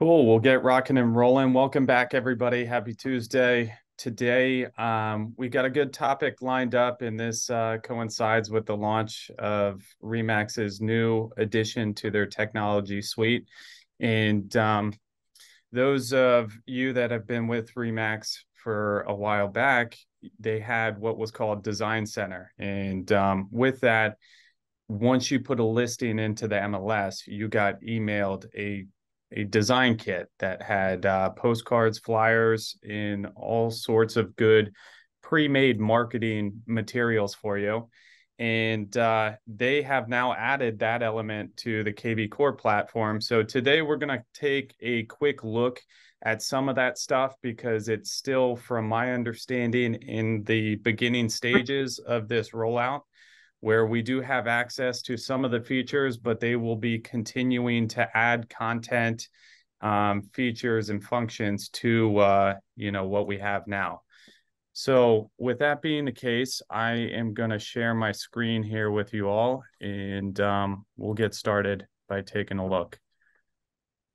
Cool. We'll get rocking and rolling. Welcome back, everybody. Happy Tuesday. Today, we got a good topic lined up, and this coincides with the launch of Remax's new addition to their technology suite. And those of you that have been with Remax for a while back, they had what was called Design Center. And with that, once you put a listing into the MLS, you got emailed a design kit that had postcards, flyers, and all sorts of good pre-made marketing materials for you. And they have now added that element to the KB Core platform. So today we're going to take a quick look at some of that stuff because it's still, from my understanding, in the beginning stages of this rollout, where we do have access to some of the features, but they will be continuing to add content, features, and functions to what we have now. So with that being the case, I am going to share my screen here with you all, and we'll get started by taking a look.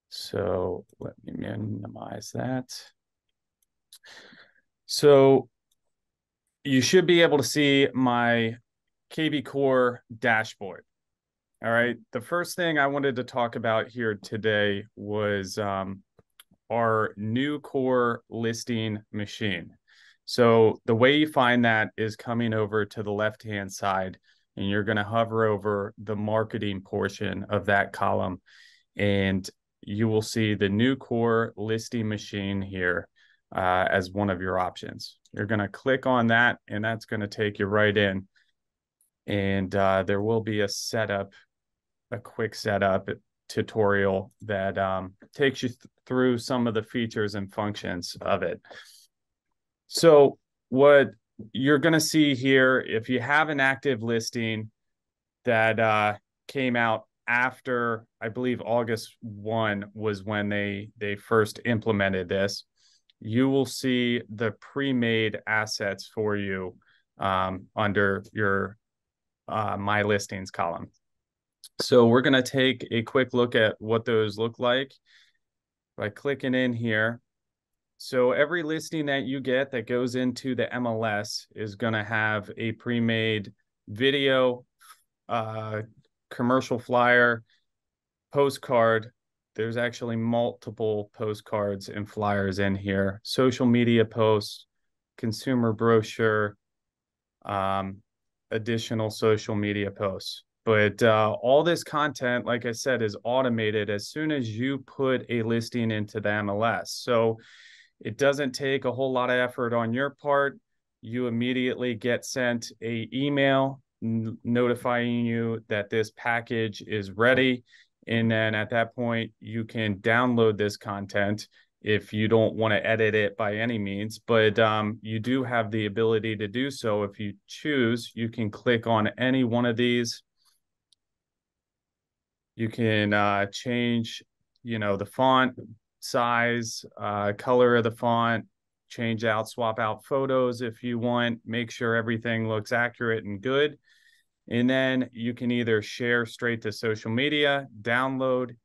So let me minimize that. So you should be able to see my KB Core dashboard. All right. The first thing I wanted to talk about here today was our new core listing machine. So the way you find that is coming over to the left-hand side, and you're going to hover over the marketing portion of that column, and you will see the new core listing machine here as one of your options. You're going to click on that, and that's going to take you right in. And there will be a quick setup tutorial that takes you through some of the features and functions of it. So what you're going to see here, if you have an active listing that came out after, I believe August 1 was when they first implemented this, you will see the pre-made assets for you under your My Listings column. So we're going to take a quick look at what those look like by clicking in here. So every listing that you get that goes into the MLS is going to have a pre-made video, commercial flyer, postcard. There's actually multiple postcards and flyers in here, social media posts, consumer brochure, additional social media posts. But all this content, like I said, is automated as soon as you put a listing into the MLS. So it doesn't take a whole lot of effort on your part. You immediately get sent an email notifying you that this package is ready. And then at that point, you can download this content if you don't want to edit it by any means, but you do have the ability to do so. If you choose, you can click on any one of these. You can change, the font size, color of the font, swap out photos if you want, make sure everything looks accurate and good. And then you can either share straight to social media, download,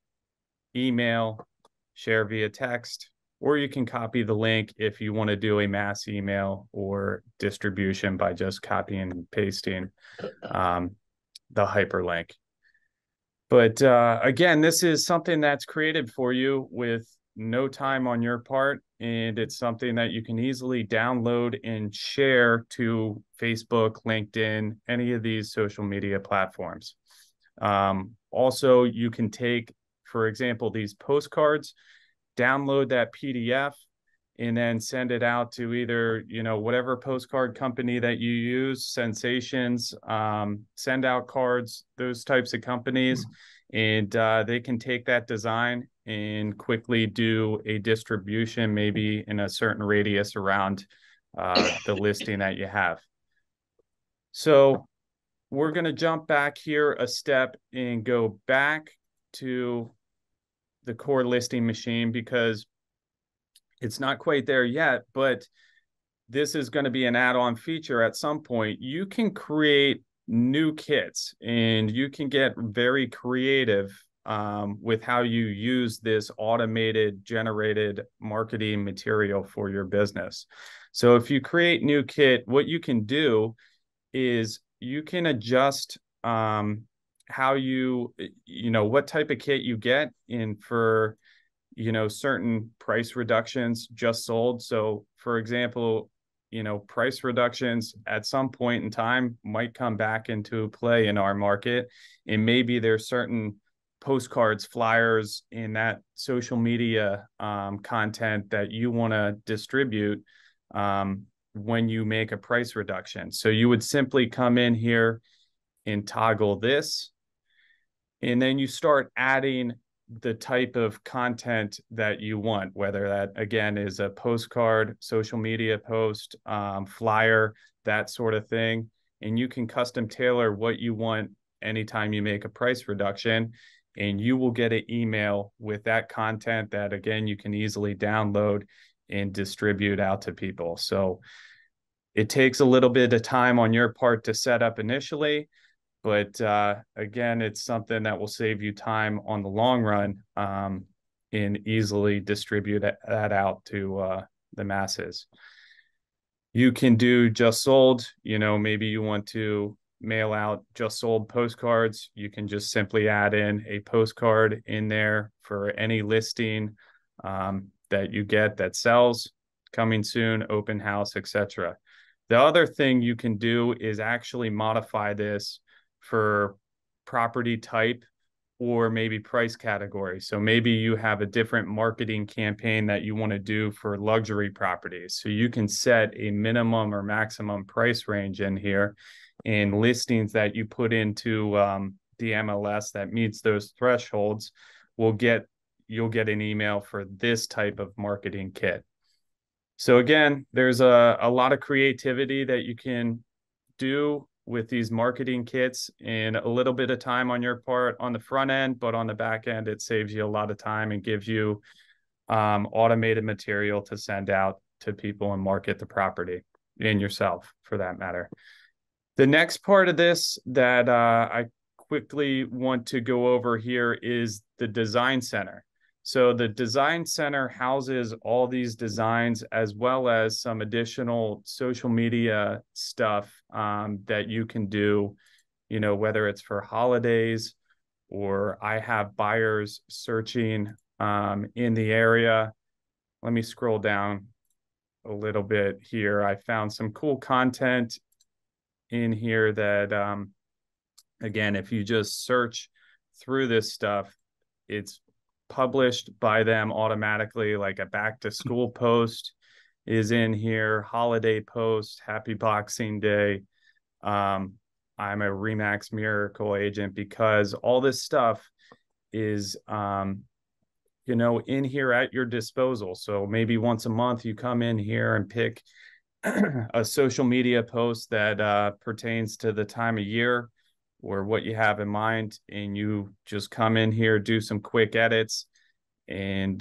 email, share via text, or you can copy the link if you want to do a mass email or distribution by just copying and pasting the hyperlink. But again, this is something that's created for you with no time on your part, and it's something that you can easily download and share to Facebook, LinkedIn, any of these social media platforms. Also, you can take, for example, these postcards, download that PDF, and then send it out to either, whatever postcard company that you use, Sensations, Send Out Cards, those types of companies. And they can take that design and quickly do a distribution, maybe in a certain radius around the listing that you have. So we're going to jump back here a step and go back to the core listing machine because it's not quite there yet, but this is going to be an add-on feature at some point. You can create new kits and you can get very creative with how you use this automated generated marketing material for your business. So if you create new kit, what you can do is you can adjust how what type of kit you get in for, certain price reductions just sold. So for example, price reductions at some point in time might come back into play in our market. And maybe there's certain postcards, flyers in that social media content that you want to distribute when you make a price reduction. So you would simply come in here and toggle this, and then you start adding the type of content that you want, whether that again is a postcard, social media post, flyer, that sort of thing. And you can custom tailor what you want anytime you make a price reduction, and you will get an email with that content that again you can easily download and distribute out to people. So it takes a little bit of time on your part to set up initially, but again, it's something that will save you time on the long run, and easily distribute that out to the masses. You can do just sold, maybe you want to mail out just sold postcards. You can just simply add in a postcard in there for any listing that you get that sells, coming soon, open house, etc. The other thing you can do is actually modify this for property type or maybe price category. So maybe you have a different marketing campaign that you want to do for luxury properties. So you can set a minimum or maximum price range in here, and listings that you put into the MLS that meets those thresholds you'll get an email for this type of marketing kit. So again, there's a lot of creativity that you can do with these marketing kits, and a little bit of time on your part on the front end, but on the back end, it saves you a lot of time and gives you automated material to send out to people and market the property, and yourself for that matter. The next part of this that I quickly want to go over here is the design center. So the design center houses all these designs, as well as some additional social media stuff that you can do, whether it's for holidays, or I have buyers searching in the area. Let me scroll down a little bit here. I found some cool content in here that, again, if you just search through this stuff, it's published by them automatically. Like a back to school post is in here, holiday post, happy Boxing Day. I'm a Remax Miracle agent because all this stuff is, in here at your disposal. So maybe once a month you come in here and pick a social media post that pertains to the time of year or what you have in mind, and you just come in here, do some quick edits, and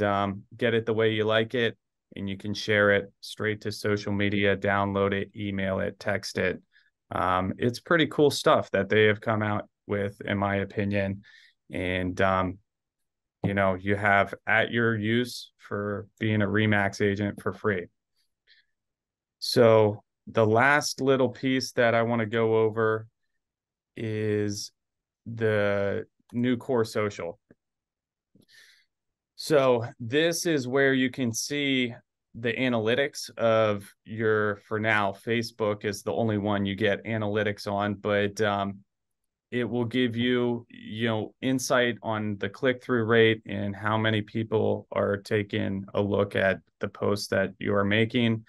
get it the way you like it, and you can share it straight to social media, download it, email it, text it. It's pretty cool stuff that they have come out with, in my opinion. And you have at your use for being a Remax agent for free. So the last little piece that I want to go over is the new core social. So this is where you can see the analytics of for now, Facebook is the only one you get analytics on, but it will give you, insight on the click-through rate and how many people are taking a look at the posts that you are making.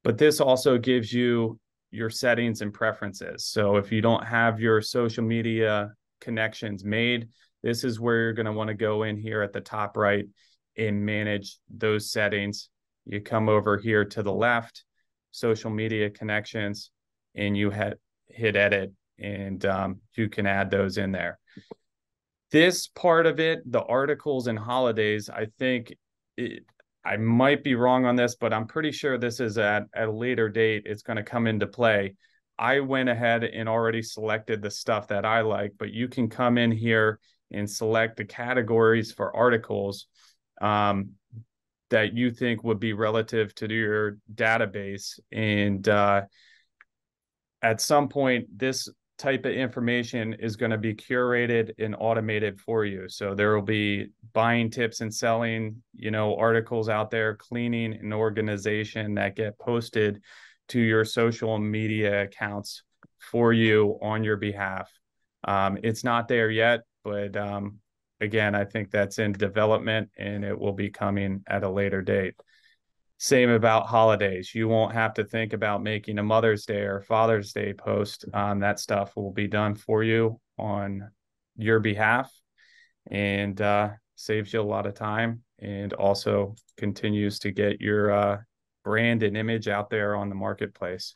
But this also gives you your settings and preferences. So if you don't have your social media connections made, this is where you're going to want to go in here at the top right and manage those settings. You come over here to the left, social media connections, and you hit edit, and you can add those in there. This part of it, the articles and holidays, I think I might be wrong on this, but I'm pretty sure this is at a later date. It's going to come into play. I went ahead and already selected the stuff that I like, but you can come in here and select the categories for articles that you think would be relative to your database. And at some point, this type of information is going to be curated and automated for you. So there will be buying tips and selling, articles out there, cleaning and organization that get posted to your social media accounts for you on your behalf. It's not there yet, but again, I think that's in development and it will be coming at a later date. Same about holidays. You won't have to think about making a Mother's Day or Father's Day post. That stuff will be done for you on your behalf, and saves you a lot of time, and also continues to get your brand and image out there on the marketplace.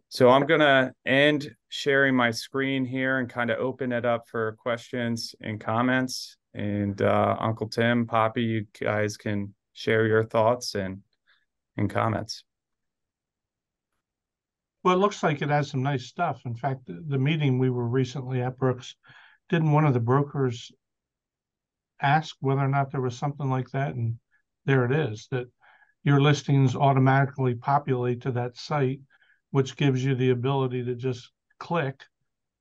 So I'm going to end sharing my screen here and kind of open it up for questions and comments. And Uncle Tim, Poppy, you guys can share your thoughts and comments. Well, it looks like it has some nice stuff. In fact, the meeting we were recently at, Brooks, didn't one of the brokers ask whether or not there was something like that? And there it is, that your listings automatically populate to that site, which gives you the ability to just click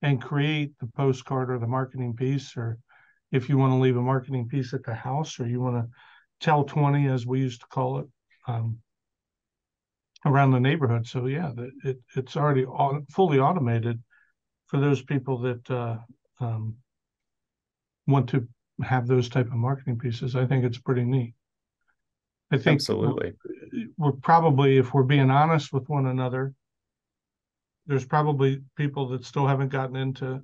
and create the postcard or the marketing piece, or if you want to leave a marketing piece at the house, or you want to tell 20, as we used to call it, around the neighborhood. So yeah, it's already fully automated for those people that want to have those type of marketing pieces. I think it's pretty neat. I think absolutely we're probably, if we're being honest with one another, there's probably people that still haven't gotten into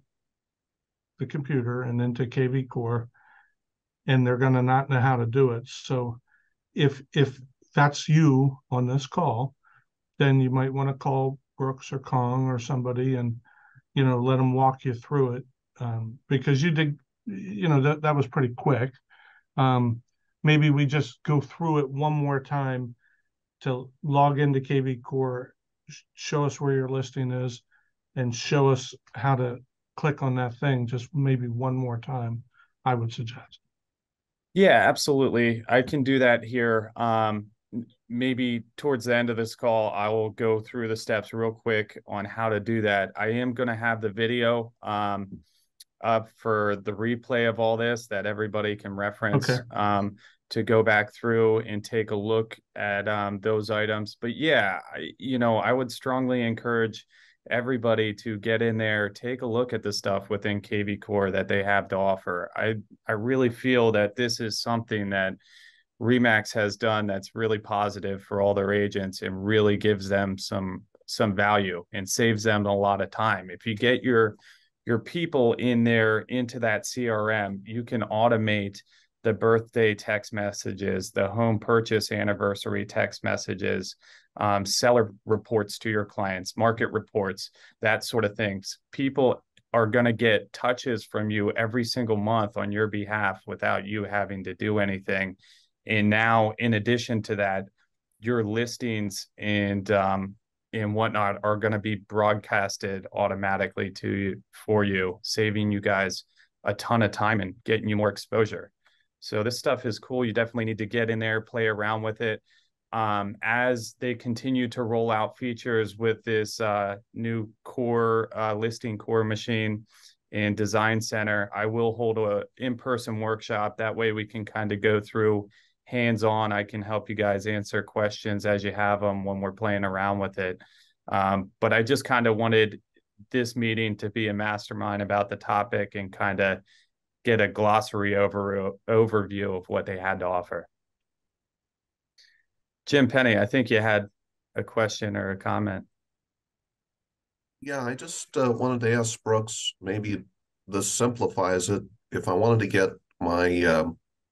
the computer and into KV Core, and they're going to not know how to do it. So if that's you on this call, then you might want to call Brooks or Kong or somebody and, let them walk you through it. Because you did, that was pretty quick. Maybe we just go through it one more time to log into KV Core, show us where your listing is, and show us how to click on that thing just maybe one more time, I would suggest. Yeah, absolutely. I can do that here. Maybe towards the end of this call, I will go through the steps real quick on how to do that. I am going to have the video up for the replay of all this that everybody can reference to go back through and take a look at those items. But yeah, I would strongly encourage everybody to get in there, take a look at the stuff within KV Core that they have to offer. I really feel that this is something that Remax has done that's really positive for all their agents and really gives them some value and saves them a lot of time. If you get your people in there into that CRM, you can automate the birthday text messages, the home purchase anniversary text messages, seller reports to your clients, market reports, that sort of things. People are going to get touches from you every single month on your behalf without you having to do anything. And now, in addition to that, your listings and whatnot are going to be broadcasted automatically for you, saving you guys a ton of time and getting you more exposure. So this stuff is cool. You definitely need to get in there, play around with it. As they continue to roll out features with this new core listing core machine and design center, I will hold a in-person workshop. That way we can kind of go through hands-on. I can help you guys answer questions as you have them when we're playing around with it. But I just kind of wanted this meeting to be a mastermind about the topic and kind of get a glossary overview of what they had to offer. Jim Penny, I think you had a question or a comment. Yeah, I just wanted to ask Brooks, maybe this simplifies it. If I wanted to get my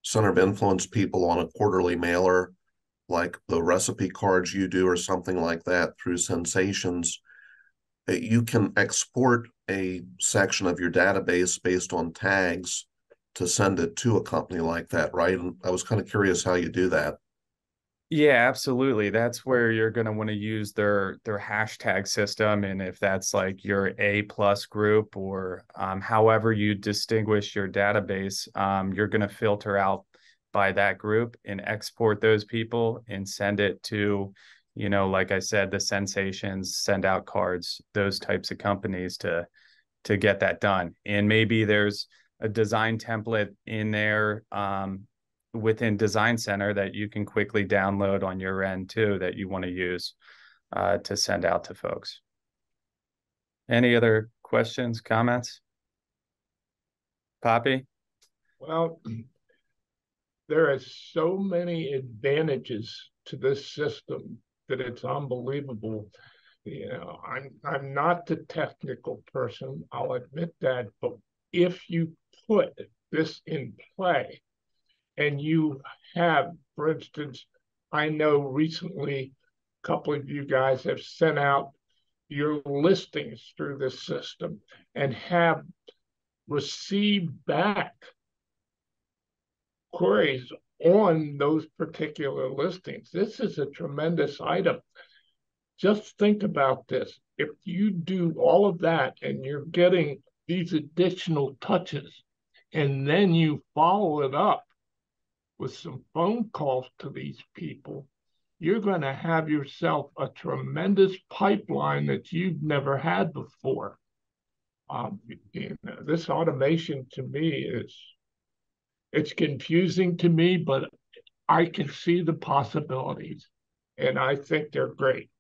center of influence people on a quarterly mailer, like the recipe cards you do or something like that through Sensations, you can export a section of your database based on tags to send it to a company like that, right? And I was kind of curious how you do that. Yeah, absolutely. That's where you're going to want to use their hashtag system, and if that's like your A plus group or however you distinguish your database, you're going to filter out by that group and export those people and send it to, like I said, the Sensations, Send Out Cards, those types of companies to get that done. And maybe there's a design template in there within Design Center that you can quickly download on your end too that you want to use to send out to folks. Any other questions, comments? Poppy? Well, there are so many advantages to this system that it's unbelievable. I'm not the technical person, I'll admit that, but if you put this in play and you have, for instance, I know recently a couple of you guys have sent out your listings through this system and have received back queries on those particular listings. This is a tremendous item. Just think about this. If you do all of that and you're getting these additional touches, and then you follow it up with some phone calls to these people, you're going to have yourself a tremendous pipeline that you've never had before. This automation to me it's confusing to me, but I can see the possibilities, and I think they're great.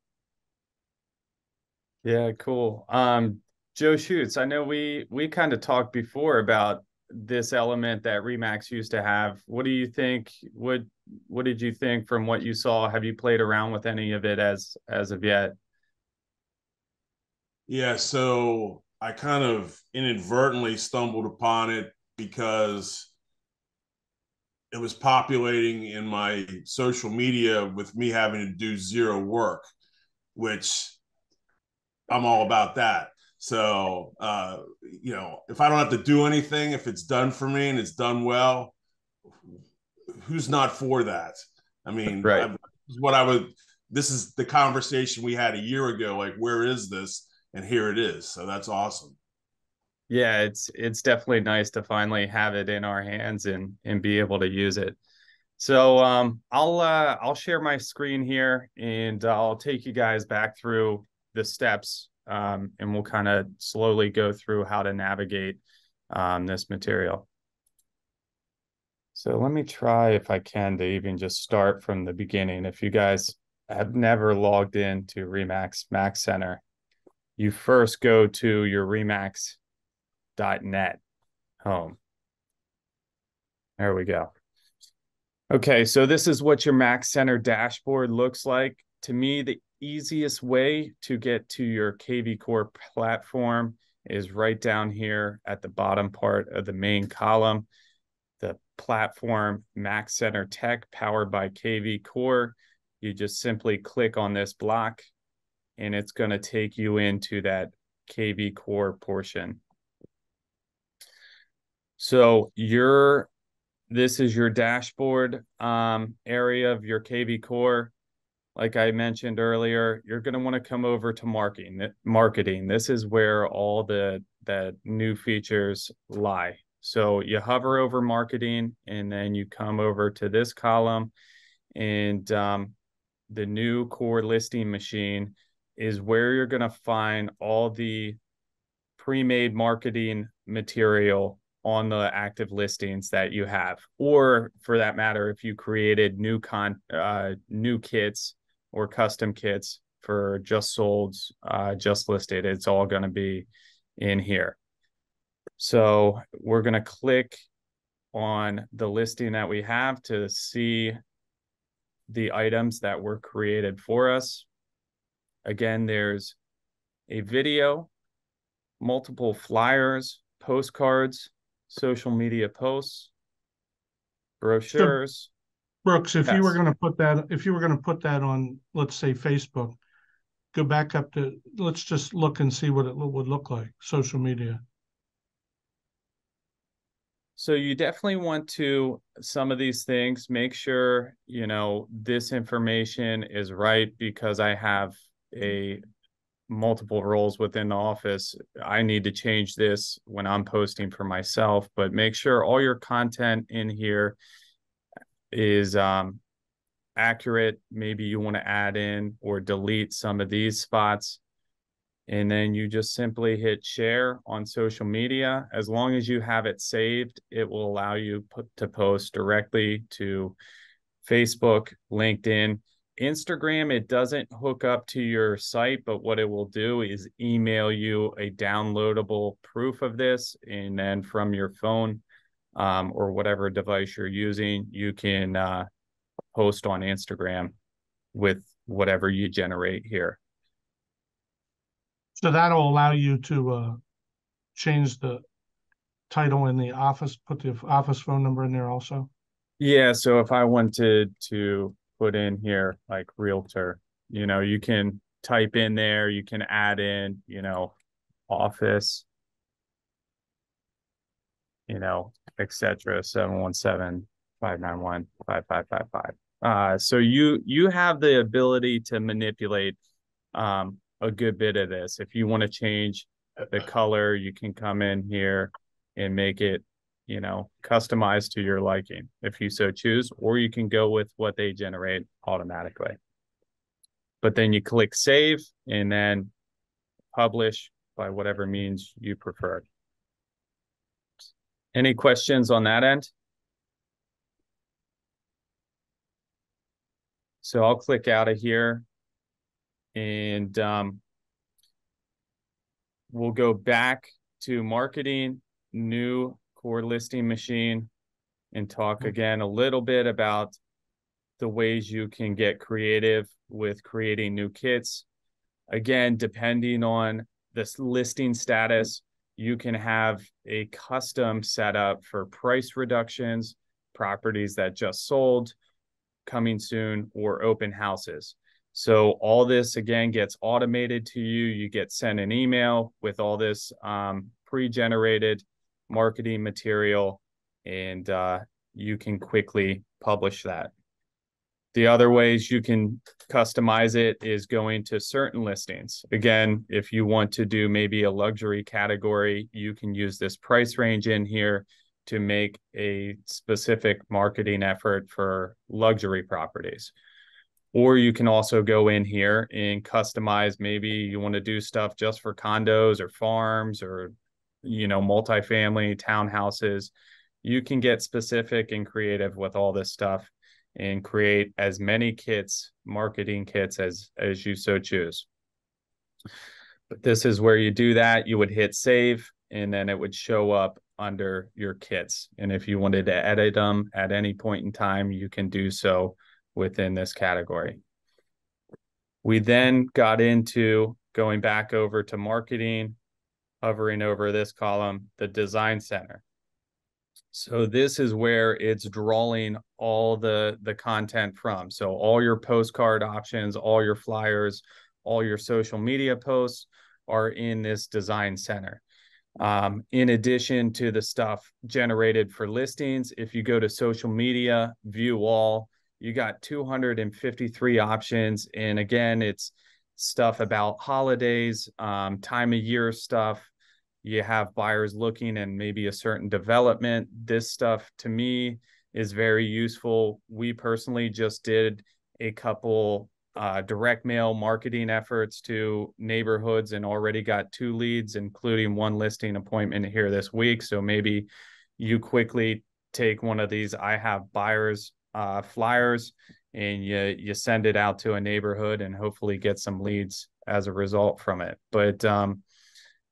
Yeah, cool. Joe Schutz, I know we kind of talked before about this element that Remax used to have. What do you think? What did you think from what you saw? Have you played around with any of it as of yet? Yeah, so I kind of inadvertently stumbled upon it because it was populating in my social media with me having to do zero work, which I'm all about that. So, if I don't have to do anything, if it's done for me and it's done well, who's not for that? I mean, Right. this is the conversation we had a year ago. Like, where is this? And here it is. So that's awesome. Yeah, it's definitely nice to finally have it in our hands and be able to use it. So I'll share my screen here and I'll take you guys back through the steps and we'll kind of slowly go through how to navigate this material. So let me try if I can to even just start from the beginning. If you guys have never logged into Remax Max Center, you first go to your Remax.net home. There we go. Okay, so this is what your Max Center dashboard looks like. To me, the easiest way to get to your KV Core platform is right down here at the bottom part of the main column. The platform Max Center Tech powered by KV Core. You just simply click on this block and it's going to take you into that KV Core portion. So this is your dashboard area of your KV Core. Like I mentioned earlier, you're going to want to come over to marketing. This is where all the new features lie. So you hover over marketing and then you come over to this column and the new core listing machine is where you're going to find all the pre-made marketing material on the active listings that you have, or for that matter, if you created new kits or custom kits for just sold, just listed, it's all going to be in here. So we're going to click on the listing that we have to see the items that were created for us. Again, there's a video, multiple flyers, postcards, social media posts, brochures. So, Brooks, if you were Yes. going to put that on, let's say, Facebook, go back up to, let's just look and see what it would look like, social media. So you definitely want to, some of these things, make sure, you know, this information is right, because I have a multiple roles within the office. I need to change this when I'm posting for myself, but make sure all your content in here is accurate. Maybe you want to add in or delete some of these spots. And then you just simply hit share on social media. As long as you have it saved, it will allow you to post directly to Facebook, LinkedIn, Instagram. It doesn't hook up to your site, but what it will do is email you a downloadable proof of this. And then from your phone or whatever device you're using, you can post on Instagram with whatever you generate here. So that'll allow you to change the title in the office, put the office phone number in there also. Yeah, so if I wanted to put in here like realtor, you know, you can type in there, you can add in, you know, office, you know, etc. 717-591-5555. So you have the ability to manipulate a good bit of this. If you want to change the color, you can come in here and make it, you know, customized to your liking if you so choose, or you can go with what they generate automatically. But then you click save and then publish by whatever means you prefer. Any questions on that end? So I'll click out of here and we'll go back to marketing, new core listing machine, and talk again a little bit about the ways you can get creative with creating new kits. Again, depending on this listing status, you can have a custom setup for price reductions, properties that just sold, coming soon, or open houses. So all this, again, gets automated to you. You get sent an email with all this pre-generated marketing material, and you can quickly publish that. The other ways you can customize it is going to certain listings. Again, if you want to do maybe a luxury category, you can use this price range in here to make a specific marketing effort for luxury properties. Or you can also go in here and customize. Maybe you want to do stuff just for condos or farms or, you know, multifamily townhouses. You can get specific and creative with all this stuff and create as many kits, marketing kits as you so choose. But this is where you do that. You would hit save, and then it would show up under your kits. And if you wanted to edit them at any point in time, you can do so within this category. We then got into going back over to marketing, hovering over this column, the design center. So this is where it's drawing all the content from. So all your postcard options, all your flyers, all your social media posts are in this design center. In addition to the stuff generated for listings, if you go to social media, view all, you got 253 options. And again, it's stuff about holidays, time of year stuff. You have buyers looking and maybe a certain development. This stuff to me is very useful. We personally just did a couple direct mail marketing efforts to neighborhoods and already got 2 leads, including 1 listing appointment here this week. So maybe you quickly take one of these I have buyers flyers and you send it out to a neighborhood and hopefully get some leads as a result from it. But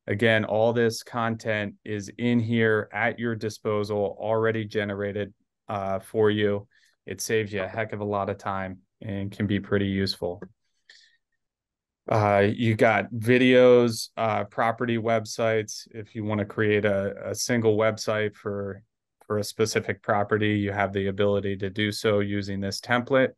again, all this content is in here at your disposal, already generated for you. It saves you a heck of a lot of time and can be pretty useful. You got videos, property websites. If you want to create a single website for a specific property, you have the ability to do so using this template.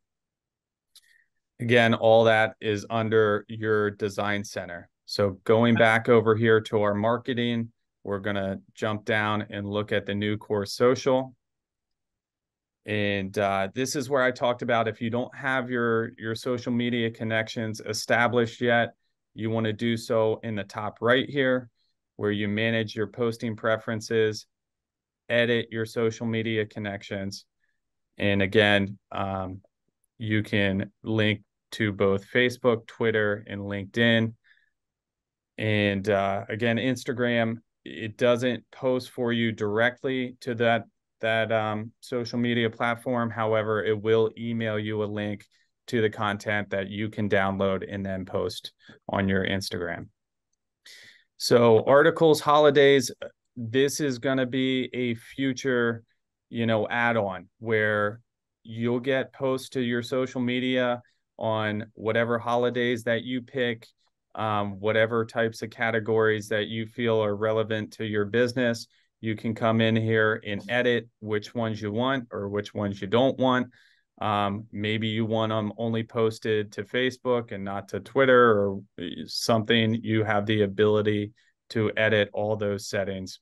Again, all that is under your design center. So going back over here to our marketing, we're going to jump down and look at the new course social. And this is where I talked about if you don't have your social media connections established yet, you want to do so in the top right here, where you manage your posting preferences, edit your social media connections. And again, you can link to both Facebook, Twitter, and LinkedIn. And again, Instagram, it doesn't post for you directly to that social media platform. However, it will email you a link to the content that you can download and then post on your Instagram. So articles, holidays, this is going to be a future, add-on where you'll get posts to your social media on whatever holidays that you pick, whatever types of categories that you feel are relevant to your business. You can come in here and edit which ones you want or which ones you don't want. Maybe you want them only posted to Facebook and not to Twitter or something. You have the ability to edit all those settings.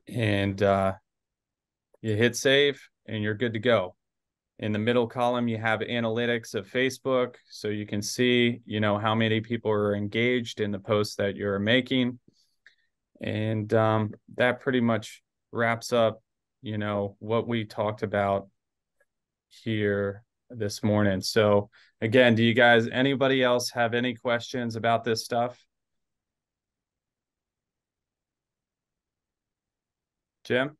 And you hit save and you're good to go. In the middle column, you have analytics of Facebook. So you can see, how many people are engaged in the posts that you're making. And that pretty much wraps up, what we talked about here this morning. So again, anybody else have any questions about this stuff? Jim?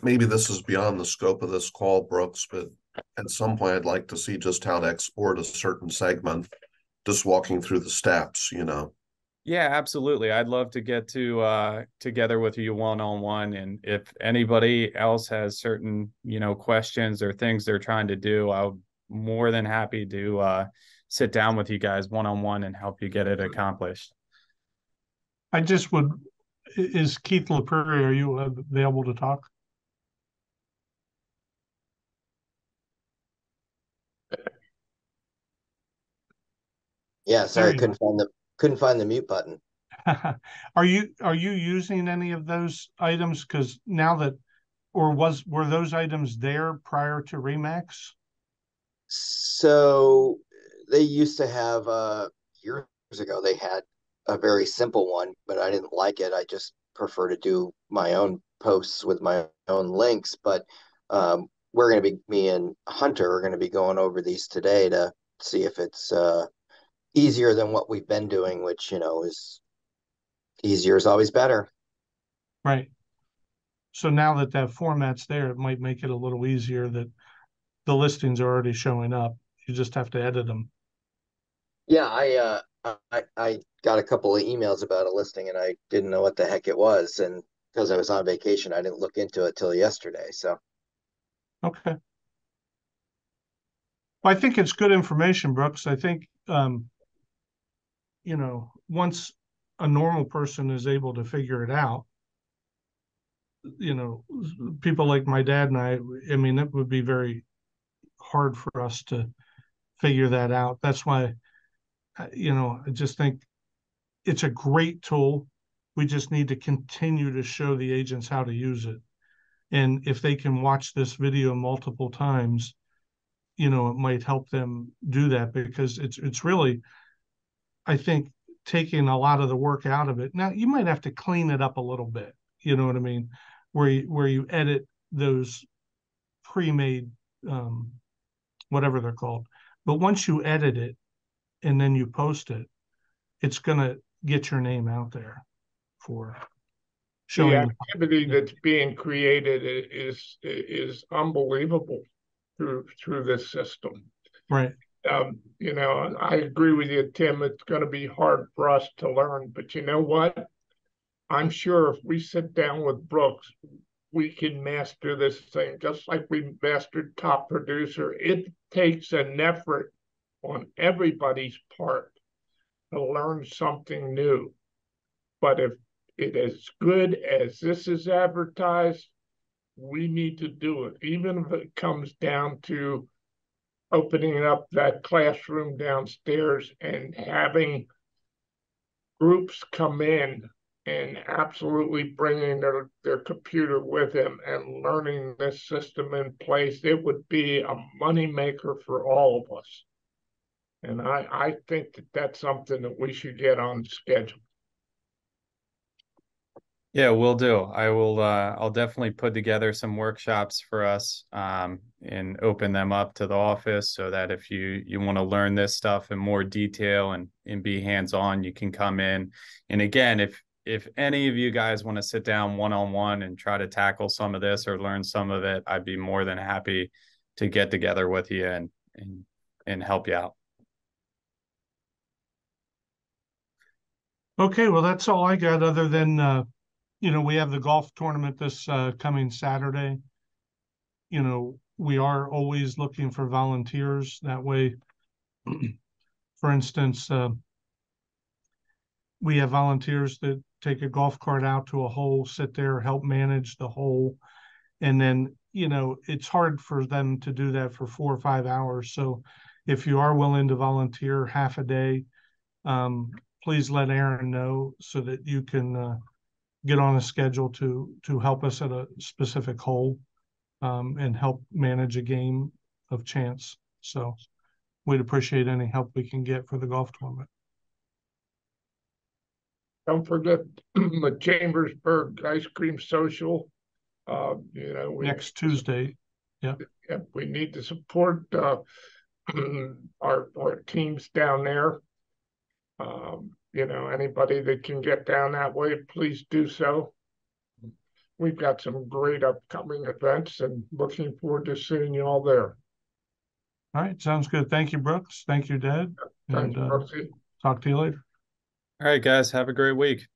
Maybe this is beyond the scope of this call, Brooks, but at some point I'd like to see just how to export a certain segment, just walking through the steps, Yeah, absolutely. I'd love to get to together with you one-on-one. And if anybody else has certain, questions or things they're trying to do, I'm more than happy to sit down with you guys one-on-one and help you get it accomplished. Is Keith LaPrairie, are you available to talk? Yeah, sorry, couldn't find the mute button. Are you using any of those items? Because now that, were those items there prior to Remax? So they used to have years ago they had a very simple one, but I didn't like it. I just prefer to do my own posts with my own links. But we're going to be, me and Hunter are going to be going over these today to see if it's easier than what we've been doing, which is easier is always better. Right. So now that format's there, it might make it a little easier that the listings are already showing up. You just have to edit them. Yeah, I got a couple of emails about a listing and I didn't know what the heck it was, and because I was on vacation, I didn't look into it till yesterday. So okay. Well, I think it's good information, Brooks. I think once a normal person is able to figure it out, people like my dad and I mean, it would be very hard for us to figure that out. That's why, I just think it's a great tool. We just need to continue to show the agents how to use it. And if they can watch this video multiple times, it might help them do that, because it's really, I think, taking a lot of the work out of it. Now, you might have to clean it up a little bit, you know what I mean? Where you edit those pre-made, whatever they're called. But once you edit it and then you post it, it's going to get your name out there for showing. The activity that's being created is unbelievable through this system. Right. I agree with you, Tim. It's going to be hard for us to learn, but you know what? I'm sure if we sit down with Brooks, we can master this thing just like we mastered Top Producer. It takes an effort on everybody's part to learn something new. But if it is good as this is advertised, we need to do it, even if it comes down to opening up that classroom downstairs and having groups come in and absolutely bringing their computer with them and learning this system in place, it would be a moneymaker for all of us. And I think that that's something that we should get on schedule. Yeah, will do. I will I'll definitely put together some workshops for us and open them up to the office so that if you want to learn this stuff in more detail and be hands-on, you can come in. And again, if any of you guys want to sit down one-on-one and try to tackle some of this or learn some of it, I'd be more than happy to get together with you and help you out. Okay, well, that's all I got other than we have the golf tournament this coming Saturday. We are always looking for volunteers. That way, for instance, we have volunteers that take a golf cart out to a hole, sit there, help manage the hole. And then, it's hard for them to do that for 4 or 5 hours. So if you are willing to volunteer half a day, please let Aaron know so that you can get on a schedule to help us at a specific hole and help manage a game of chance. So we'd appreciate any help we can get for the golf tournament. Don't forget the Chambersburg Ice Cream Social. Next Tuesday. Yeah. We need to support our teams down there. Anybody that can get down that way, please do so. We've got some great upcoming events and looking forward to seeing you all there. All right. Sounds good. Thank you, Brooks. Thank you, Dad. Thanks, And talk to you later. All right, guys, have a great week.